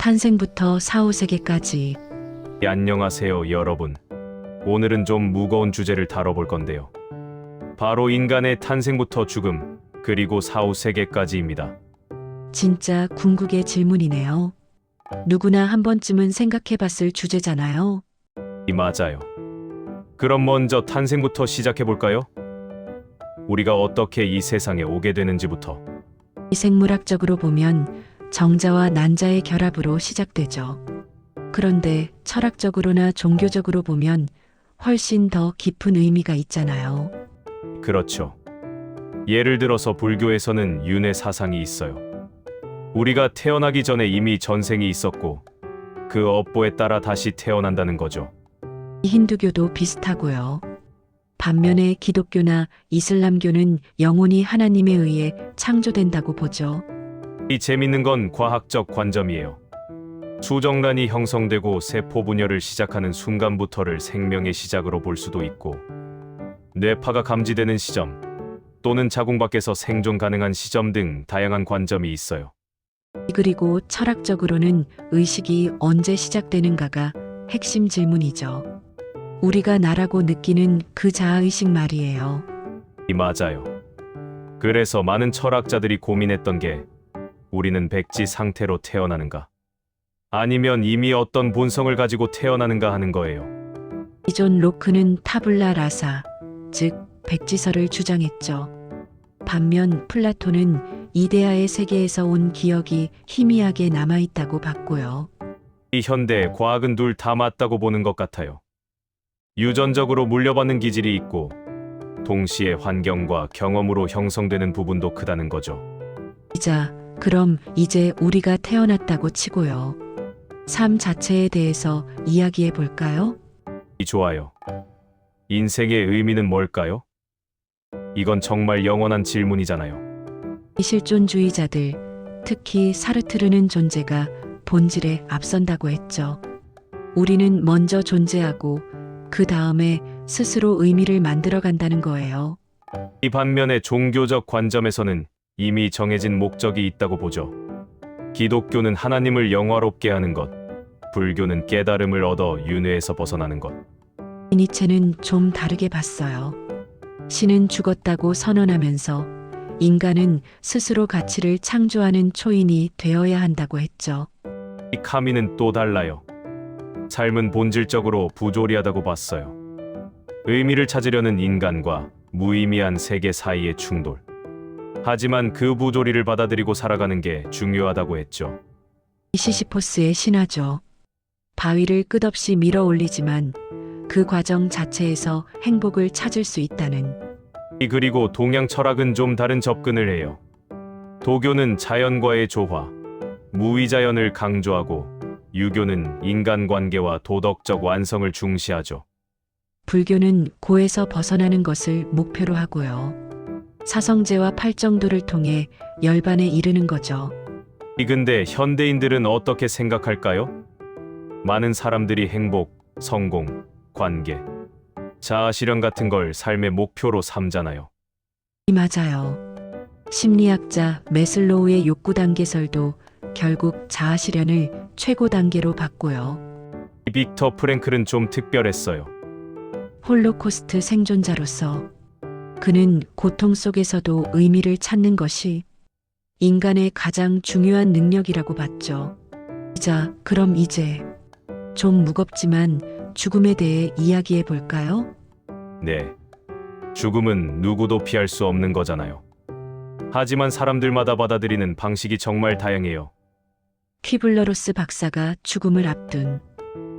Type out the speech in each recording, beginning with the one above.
탄생부터 사후세계까지. 안녕하세요, 여러분. 오늘은 좀 무거운 주제를 다뤄볼 건데요. 바로 인간의 탄생부터 죽음, 그리고 사후세계까지입니다. 진짜 궁극의 질문이네요. 누구나 한 번쯤은 생각해 봤을 주제잖아요. 맞아요. 그럼 먼저 탄생부터 시작해 볼까요? 우리가 어떻게 이 세상에 오게 되는지부터. 이 생물학적으로 보면 정자와 난자의 결합으로 시작되죠. 그런데 철학적으로나 종교적으로 보면 훨씬 더 깊은 의미가 있잖아요. 그렇죠. 예를 들어서 불교에서는 윤회 사상이 있어요. 우리가 태어나기 전에 이미 전생이 있었고 그 업보에 따라 다시 태어난다는 거죠. 힌두교도 비슷하고요. 반면에 기독교나 이슬람교는 영혼이 하나님에 의해 창조된다고 보죠. 이 재밌는 건 과학적 관점이에요. 수정란이 형성되고 세포 분열을 시작하는 순간부터를 생명의 시작으로 볼 수도 있고, 뇌파가 감지되는 시점 또는 자궁 밖에서 생존 가능한 시점 등 다양한 관점이 있어요. 그리고 철학적으로는 의식이 언제 시작되는가가 핵심 질문이죠. 우리가 나라고 느끼는 그 자아의식 말이에요. 맞아요. 그래서 많은 철학자들이 고민했던 게 우리는 백지 상태로 태어나는가? 아니면 이미 어떤 본성을 가지고 태어나는가 하는 거예요. 존 로크는 타블라 라사, 즉 백지설을 주장했죠. 반면 플라톤은 이데아의 세계에서 온 기억이 희미하게 남아있다고 봤고요. 이 현대 과학은 둘 다 맞다고 보는 것 같아요. 유전적으로 물려받는 기질이 있고 동시에 환경과 경험으로 형성되는 부분도 크다는 거죠. 자, 그럼 이제 우리가 태어났다고 치고요. 삶 자체에 대해서 이야기해 볼까요? 좋아요. 인생의 의미는 뭘까요? 이건 정말 영원한 질문이잖아요. 실존주의자들, 특히 사르트르는 존재가 본질에 앞선다고 했죠. 우리는 먼저 존재하고 그 다음에 스스로 의미를 만들어 간다는 거예요. 이 반면에 종교적 관점에서는 이미 정해진 목적이 있다고 보죠. 기독교는 하나님을 영화롭게 하는 것, 불교는 깨달음을 얻어 윤회에서 벗어나는 것. 니체는 좀 다르게 봤어요. 신은 죽었다고 선언하면서 인간은 스스로 가치를 창조하는 초인이 되어야 한다고 했죠. 이 카미는 또 달라요. 삶은 본질적으로 부조리하다고 봤어요. 의미를 찾으려는 인간과 무의미한 세계 사이의 충돌. 하지만 그 부조리를 받아들이고 살아가는 게 중요하다고 했죠. 시시포스의 신화죠. 바위를 끝없이 밀어 올리지만 그 과정 자체에서 행복을 찾을 수 있다는. 그리고 동양 철학은 좀 다른 접근을 해요. 도교는 자연과의 조화, 무위자연을 강조하고 유교는 인간관계와 도덕적 완성을 중시하죠. 불교는 고에서 벗어나는 것을 목표로 하고요. 사성제와 팔정도를 통해 열반에 이르는 거죠. 근데 현대인들은 어떻게 생각할까요? 많은 사람들이 행복, 성공, 관계, 자아실현 같은 걸 삶의 목표로 삼잖아요. 맞아요. 심리학자 메슬로우의 욕구 단계설도 결국 자아실현을 최고 단계로 봤고요. 빅터 프랭클은 좀 특별했어요. 홀로코스트 생존자로서 그는 고통 속에서도 의미를 찾는 것이 인간의 가장 중요한 능력이라고 봤죠. 자, 그럼 이제 좀 무겁지만 죽음에 대해 이야기해 볼까요? 네. 죽음은 누구도 피할 수 없는 거잖아요. 하지만 사람들마다 받아들이는 방식이 정말 다양해요. 퀴블러로스 박사가 죽음을 앞둔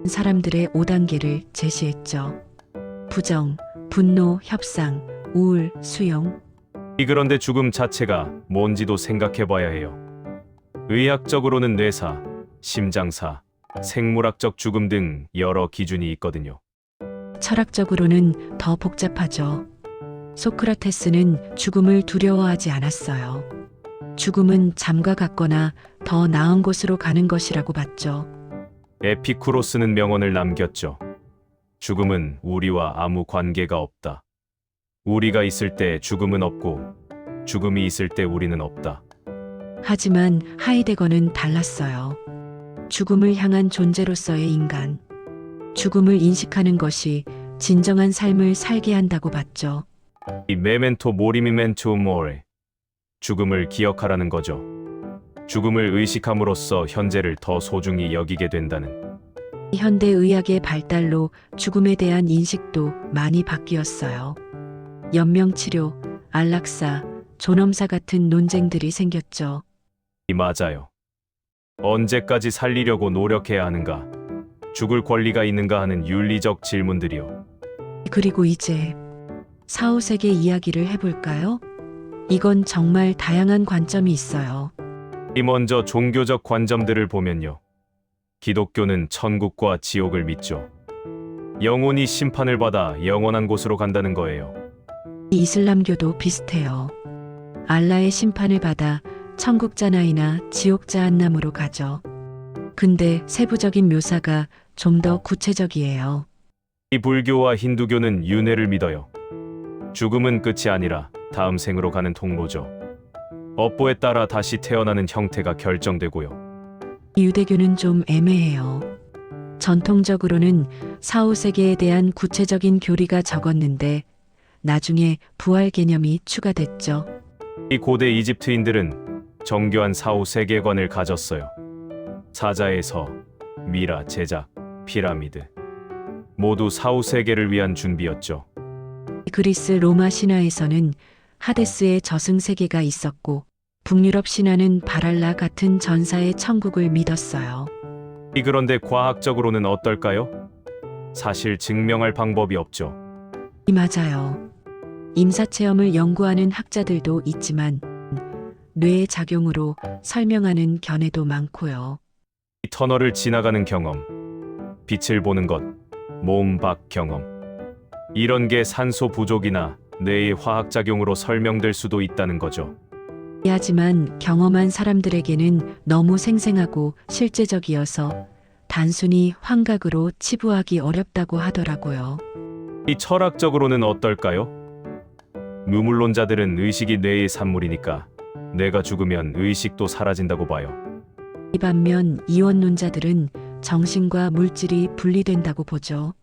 사람들의 5단계를 제시했죠. 부정, 분노, 협상, 우울, 수용. 그런데 죽음 자체가 뭔지도 생각해 봐야 해요. 의학적으로는 뇌사, 심장사, 생물학적 죽음 등 여러 기준이 있거든요. 철학적으로는 더 복잡하죠. 소크라테스는 죽음을 두려워하지 않았어요. 죽음은 잠과 같거나 더 나은 곳으로 가는 것이라고 봤죠. 에피쿠로스는 명언을 남겼죠. 죽음은 우리와 아무 관계가 없다. 우리가 있을 때 죽음은 없고 죽음이 있을 때 우리는 없다. 하지만 하이데거는 달랐어요. 죽음을 향한 존재로서의 인간. 죽음을 인식하는 것이 진정한 삶을 살게 한다고 봤죠. 이 메멘토 모리미멘토 모레. 죽음을 기억하라는 거죠. 죽음을 의식함으로써 현재를 더 소중히 여기게 된다는. 현대의학의 발달로 죽음에 대한 인식도 많이 바뀌었어요. 연명치료, 안락사, 존엄사 같은 논쟁들이 생겼죠. 맞아요. 언제까지 살리려고 노력해야 하는가? 죽을 권리가 있는가 하는 윤리적 질문들이요. 그리고 이제 사후세계 이야기를 해볼까요? 이건 정말 다양한 관점이 있어요. 이 먼저 종교적 관점들을 보면요. 기독교는 천국과 지옥을 믿죠. 영혼이 심판을 받아 영원한 곳으로 간다는 거예요. 이슬람교도 비슷해요. 알라의 심판을 받아 천국 자나이나 지옥 자한남으로 가죠. 근데 세부적인 묘사가 좀 더 구체적이에요. 이 불교와 힌두교는 윤회를 믿어요. 죽음은 끝이 아니라 다음 생으로 가는 통로죠. 업보에 따라 다시 태어나는 형태가 결정되고요. 유대교는 좀 애매해요. 전통적으로는 사후세계에 대한 구체적인 교리가 적었는데 나중에 부활 개념이 추가됐죠. 이 고대 이집트인들은 정교한 사후 세계관을 가졌어요. 사자에서 미라, 제작, 피라미드 모두 사후 세계를 위한 준비였죠. 그리스 로마 신화에서는 하데스의 저승세계가 있었고 북유럽 신화는 바랄라 같은 전사의 천국을 믿었어요. 그런데 과학적으로는 어떨까요? 사실 증명할 방법이 없죠. 맞아요. 임사체험을 연구하는 학자들도 있지만 뇌의 작용으로 설명하는 견해도 많고요. 이 터널을 지나가는 경험, 빛을 보는 것, 몸 밖 경험. 이런 게 산소 부족이나 뇌의 화학작용으로 설명될 수도 있다는 거죠. 하지만 경험한 사람들에게는 너무 생생하고 실제적이어서 단순히 환각으로 치부하기 어렵다고 하더라고요. 이 철학적으로는 어떨까요? 무물론자들은 의식이 뇌의 산물이니까 뇌가 죽으면 의식도 사라진다고 봐요. 이 반면 이원론자들은 정신과 물질이 분리된다고 보죠.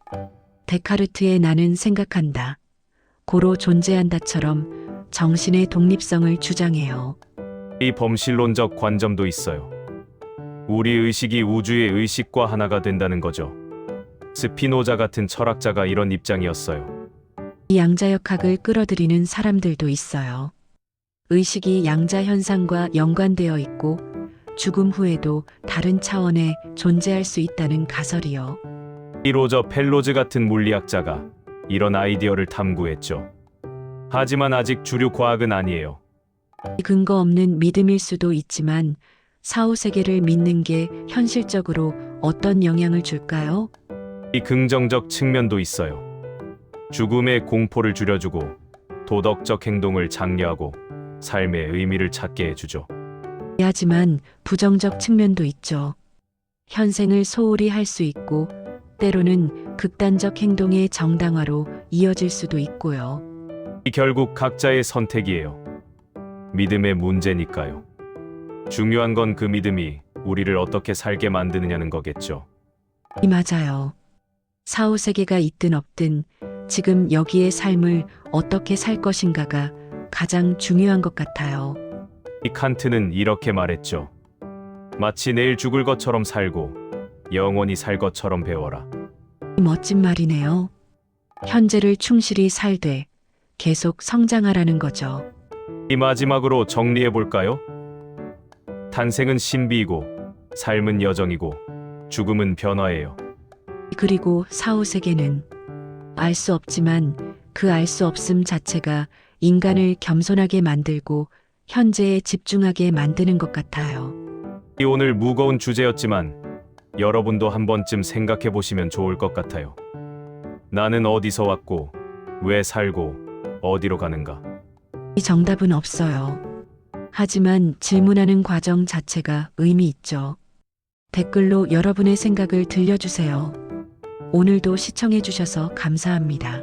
데카르트의 나는 생각한다, 고로 존재한다처럼 정신의 독립성을 주장해요. 이 범실론적 관점도 있어요. 우리 의식이 우주의 의식과 하나가 된다는 거죠. 스피노자 같은 철학자가 이런 입장이었어요. 이 양자역학을 끌어들이는 사람들도 있어요. 의식이 양자 현상과 연관되어 있고 죽음 후에도 다른 차원에 존재할 수 있다는 가설이요. 이 로저 펠로즈 같은 물리학자가 이런 아이디어를 탐구했죠. 하지만 아직 주류 과학은 아니에요. 근거 없는 믿음일 수도 있지만 사후세계를 믿는 게 현실적으로 어떤 영향을 줄까요? 이 긍정적 측면도 있어요. 죽음의 공포를 줄여주고 도덕적 행동을 장려하고 삶의 의미를 찾게 해주죠. 하지만 부정적 측면도 있죠. 현생을 소홀히 할 수 있고 때로는 극단적 행동의 정당화로 이어질 수도 있고요. 이 결국 각자의 선택이에요. 믿음의 문제니까요. 중요한 건 그 믿음이 우리를 어떻게 살게 만드느냐는 거겠죠. 맞아요. 사후세계가 있든 없든 지금 여기의 삶을 어떻게 살 것인가가 가장 중요한 것 같아요. 이 칸트는 이렇게 말했죠. 마치 내일 죽을 것처럼 살고 영원히 살 것처럼 배워라. 멋진 말이네요. 현재를 충실히 살되 계속 성장하라는 거죠. 이 마지막으로 정리해 볼까요? 탄생은 신비이고 삶은 여정이고 죽음은 변화예요. 그리고 사후세계는 알 수 없지만 그 알 수 없음 자체가 인간을 겸손하게 만들고 현재에 집중하게 만드는 것 같아요. 이 오늘 무거운 주제였지만 여러분도 한 번쯤 생각해 보시면 좋을 것 같아요. 나는 어디서 왔고 왜 살고 어디로 가는가? 이 정답은 없어요. 하지만 질문하는 과정 자체가 의미 있죠. 댓글로 여러분의 생각을 들려주세요. 오늘도 시청해주셔서 감사합니다.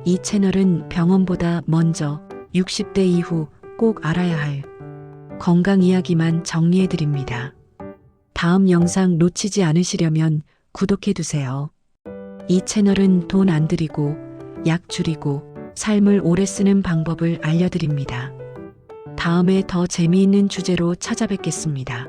이 채널은 병원보다 먼저 60대 이후 꼭 알아야 할 건강 이야기만 정리해드립니다. 다음 영상 놓치지 않으시려면 구독해두세요. 이 채널은 돈 안 들이고 약 줄이고 삶을 오래 쓰는 방법을 알려드립니다. 다음에 더 재미있는 주제로 찾아뵙겠습니다.